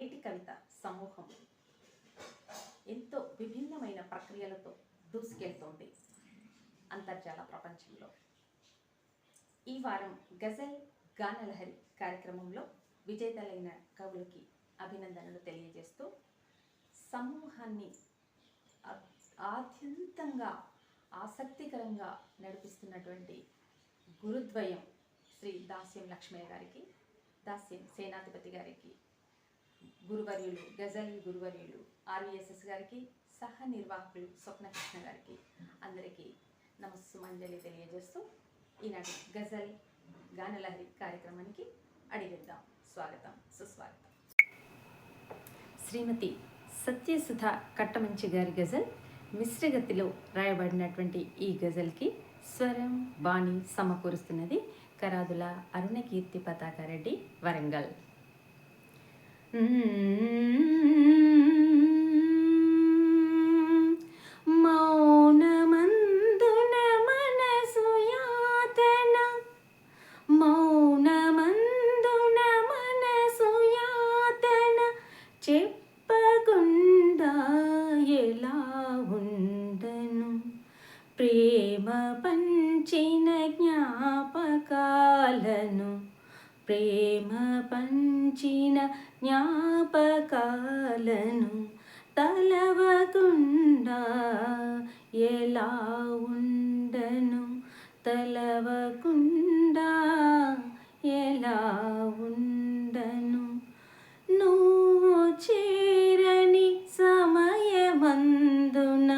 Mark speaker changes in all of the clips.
Speaker 1: నేటి కవిత సమూహం ఎంతో విభిన్నమైన ప్రక్రియలతో దూసుకెళ్తోంది అంతర్జాల ప్రపంచంలో. ఈ వారం గజల్ గానలహరి కార్యక్రమంలో విజేతలైన కవులకి అభినందనలు తెలియజేస్తూ సమూహాన్ని ఆద్యంతంగా ఆసక్తికరంగా నడిపిస్తున్నటువంటి గురుద్వయం శ్రీ దాస్యం లక్ష్మయ్య గారికి, దాస్యం సేనాధిపతి గారికి, గురువర్యులు గజల్ గురువర్యులు ఆర్వీఎస్ఎస్ గారికి, సహ నిర్వాహకులు స్వప్నకృష్ణ గారికి అందరికీ నమస్సుమంజలి తెలియజేస్తూ ఈనాటి గజల్ గానలహరి కార్యక్రమానికి అడిగిద్దాం. స్వాగతం, సుస్వాగతం. శ్రీమతి సత్యసుధ కట్టమంచి గారి గజల్ మిశ్రగతిలో రాయబడినటువంటి ఈ గజల్కి స్వరం బాణి సమకూరుస్తున్నది కరాదుల అరుణకీర్తి పతాకారెడ్డి, వరంగల్. మౌనమందున మనసు యాతన, మౌనమందున మనసు యాతన, చెప్పకుండా ఎలా ఉండను, ప్రేమ పంచిన జ్ఞాపకాలను, ప్రేమ పంచిన జ్ఞాపకాలను తలవకుండా ఎలా ఉండను, తలవకుండా ఎలా ఉండను, నువ్వు చేరని సమయమందున,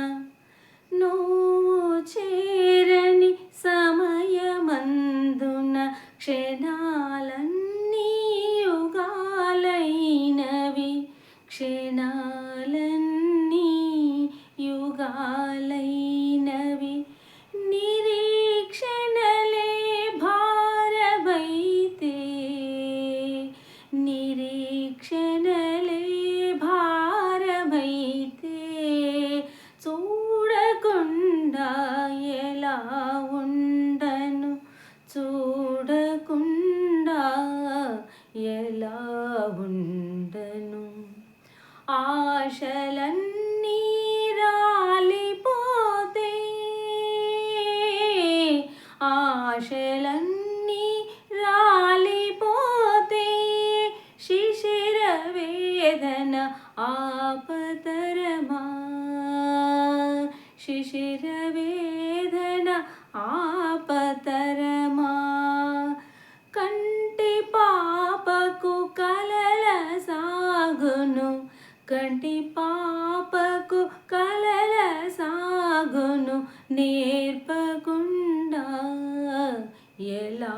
Speaker 1: నువ్వు చేరని సమయమందున క్షణాలన్నీ యుగాలైనవి, క్షణాలన్నీ యుగాలైనవి, నిరీక్షణలే భారమైతే, నిరీక్షణలే భారమైతే చూడకుండా ఎలా ఉండను, చూడకుండా ఎలా ఉండను, ఆశలన్నీ రాలిపోతే, ఆశలన్నీ రాలిపోతే శిశిర వేదన ఆపతరమా, శిశిర వేదన ఆపతరమా, కంటి పాపకు కలల సాగును, కంటి పాపకు కలల సాగును నేర్పకుండా ఎలా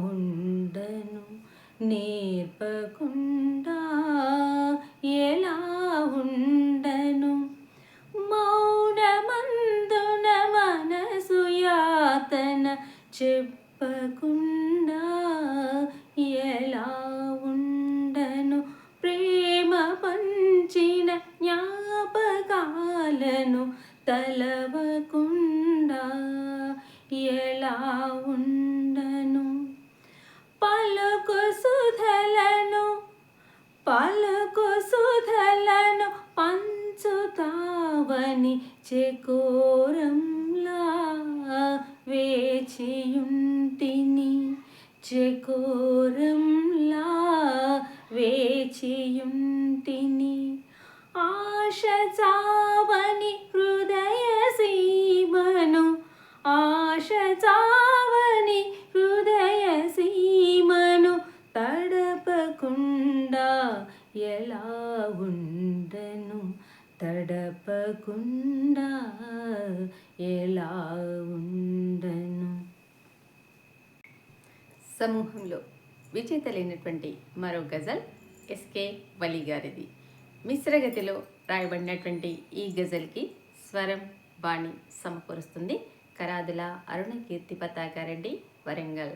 Speaker 1: ఉండను, నేర్పకుండా ఎలా ఉండను, మౌనమందున మనసు యాతన, చెప్పకుండా ఎలా ఉండను, ప్రేమ పంచిన జ్ఞాపకాలను తలవకుండా ఎలా ఉండను, పలుకు సుధలను, పలుకు సుధలను పంచుతావని చెకోరంలా వేచియుంటిని, చెకోరంలా వేచియుంటిని, ఆశ చావని హృదయ సీమను, ఆశ చావని హృదయ సీమను తడపకుండా ఎలా ఉండను, తడపకుండా ఎలా ఉండను. సమూహంలో విజేతలైనటువంటి మరో గజల్ ఎస్కే వలి గారిది. మిశ్రగతిలో రాయబడినటువంటి ఈ గజల్కి స్వరం బాణి సమకూరుస్తుంది కరాదుల అరుణకీర్తి పతాకారెడ్డి, వరంగల్.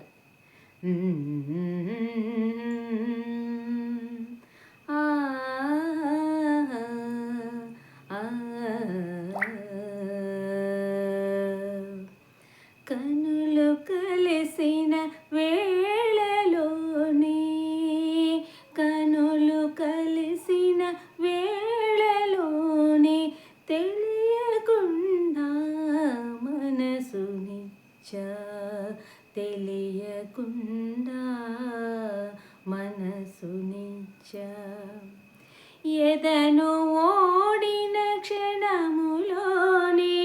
Speaker 1: కనులు కలిసిన వేళలోనే, కనులు కలిసి తెలియకుండా మనసునిచ్చా ఎదను ఓడిన క్షణములోనే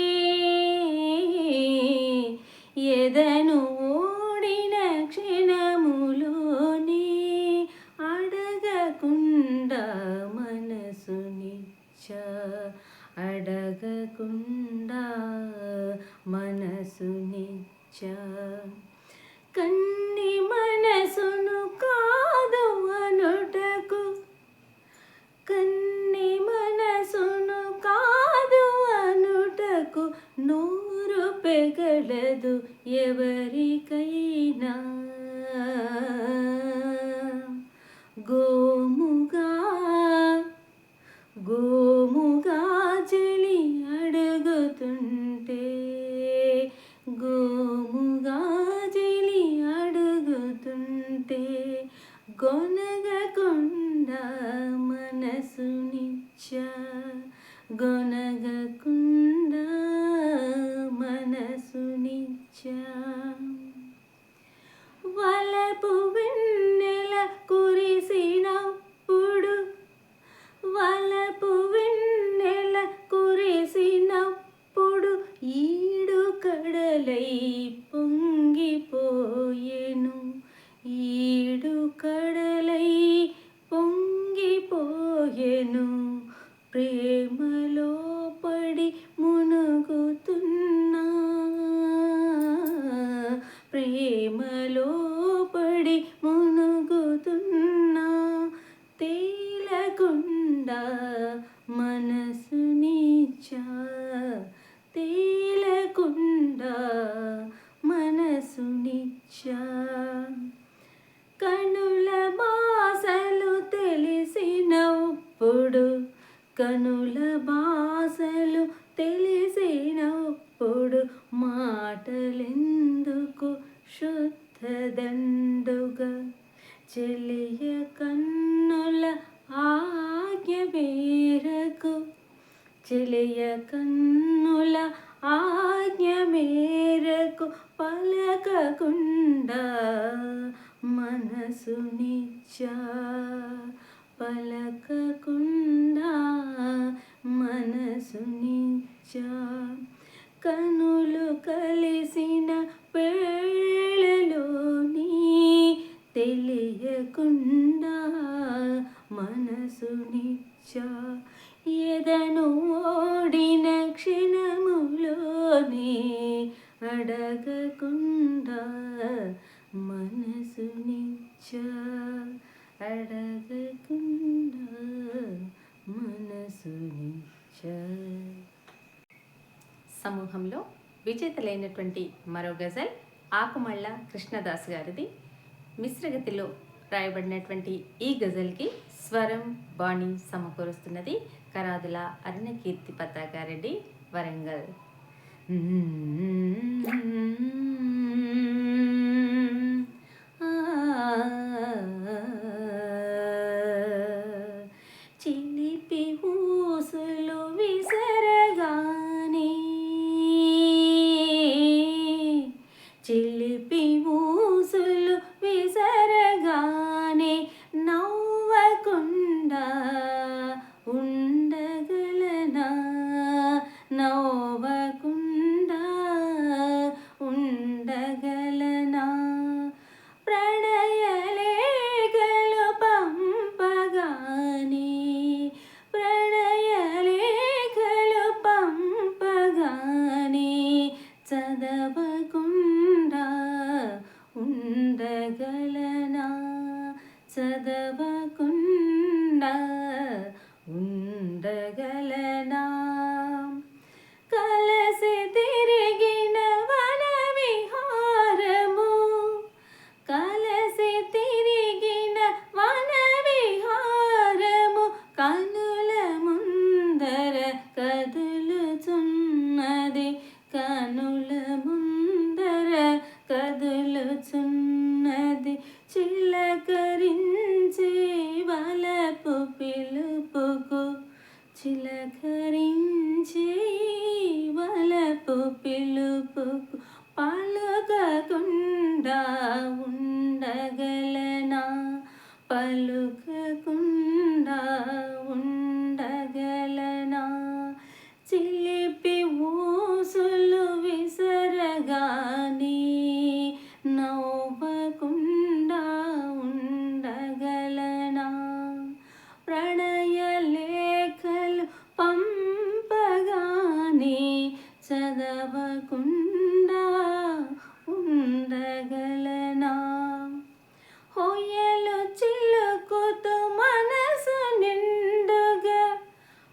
Speaker 1: ఎదను ఓడిన క్షణములోనే అడగకుండా మనసునిచ్చా అడగకుండా మనసునిచ్చా కన్ని మనసును కాదు అనుటకు కన్ని మనసును కాదు అనుటకు నూరు పెగలదు ఎవరికైనా గోముగా గోముగా చెలి అడుగుతుంటే గోముగా చెలి అడుగుతుంటే గొనగకుండా మనసునిచ్చా గొనగకుండా మనసునిచ్చా వలపు వెన్నెల కురిసినప్పుడు వలపు వెన్నెల కురిసినప్పుడు ఈడు కడలై పొంగిపోయెను ఈడు కడలై పొంగిపోయెను ప్రేమలో పడి మునుగుతున్నా ప్రేమలో పడి మునుగుతున్నా తేలకుండా మనసునిచ్చా తేలకుండా మనసునిచ్చా కనుల బాసలు తెలిసినప్పుడు కనుల బాసలు తెలిసినప్పుడు మాటలెందుకు శుద్ధదండుగా చెలియ కన్నుల ఆజ్ఞ మేరకు చెలియ కన్నుల ఆజ్ఞ మేరకు పలకకుండా మనసునిచ్చా పలకకుండా మనసునిచ్చా కనులు కలిసిన వేళలోని తెలియకుండా మనసునిచ్చా ఎదను ఓడిన క్షణములోనే అడగకుండా మనసునిచ్చా అడగకుండా మనసునిచ్చా. సమూహంలో విజేతలైనటువంటి మరో గజల్ ఆకుమళ్ళ కృష్ణదాస్ గారిది. మిశ్రగతిలో రాయబడినటువంటి ఈ గజల్కి స్వరం బాణి సమకూరుస్తున్నది కరాదుల అరుణకీర్తి పతాకారెడ్డి, వరంగల్. చిలిపి ఊసులు విసరగానే చిలిపి ఊసులు విసరగానే నవ్వకుండా ఉండగలనా నవ్వకుండా ఉండగలనా ప్రణయలేఖలు పంపగానే ప్రణయలేఖలు పంపగానే చదవకుండా ఉండగలనా చదవకుండా ఉండగలనా కలసి తిరిగిన వన విహారము కలసి తిరిగిన వన విహారము కనుల ముందర కదులుచున్నది కనుల ముందర కదులుచున్నది చిలకరించే వలపు పిలుపుకు చిలకరించే వలపు పిలుపుకు పలుకకుండా ఉండగలనా పలుకకుండా ఉండగలనా చిలిపి ఊసులు విసరగాని నవ్వకుండా ఉండగలనా ప్రణయ లేఖలు పంపగాని చదవకుండా ఉండగలనా హొయ్యలు చిలుకుతూ మనసు నిండుగా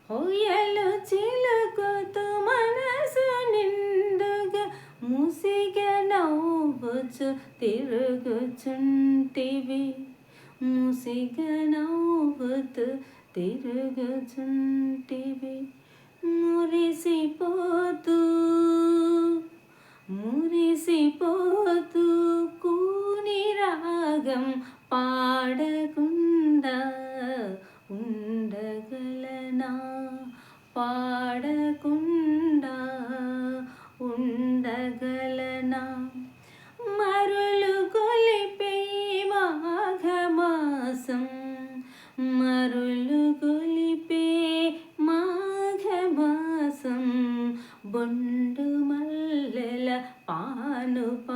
Speaker 1: హొయ్యలు చిలుకుతూ మనసు నిండుగా ముసిగా నవ్వుచు తిరుగుచుంటివి ముసిగా నవ్వుతూ తిరుగుచుంటివి మురిసిపోతూ మురిసిపోతూ కూని రాగం పాడకుండా ఉండగలనా పాడకుండా ఉండగలనా మరులు కొలిపే మాఘమాసం మరులు కొలిపే మాఘమాసం బొండు మల్లెల పానుపాయెను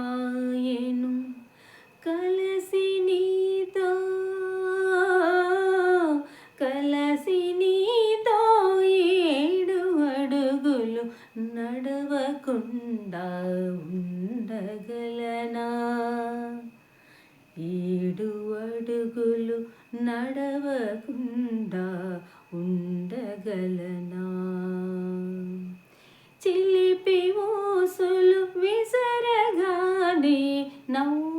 Speaker 1: కలసి నీతో 7 అడుగులు నడవకుండా ఉండగలనా 7 అడుగులు నడవకుండా ఉండగలనా చిలిపి ఊసులు విసరగానే నవ్వు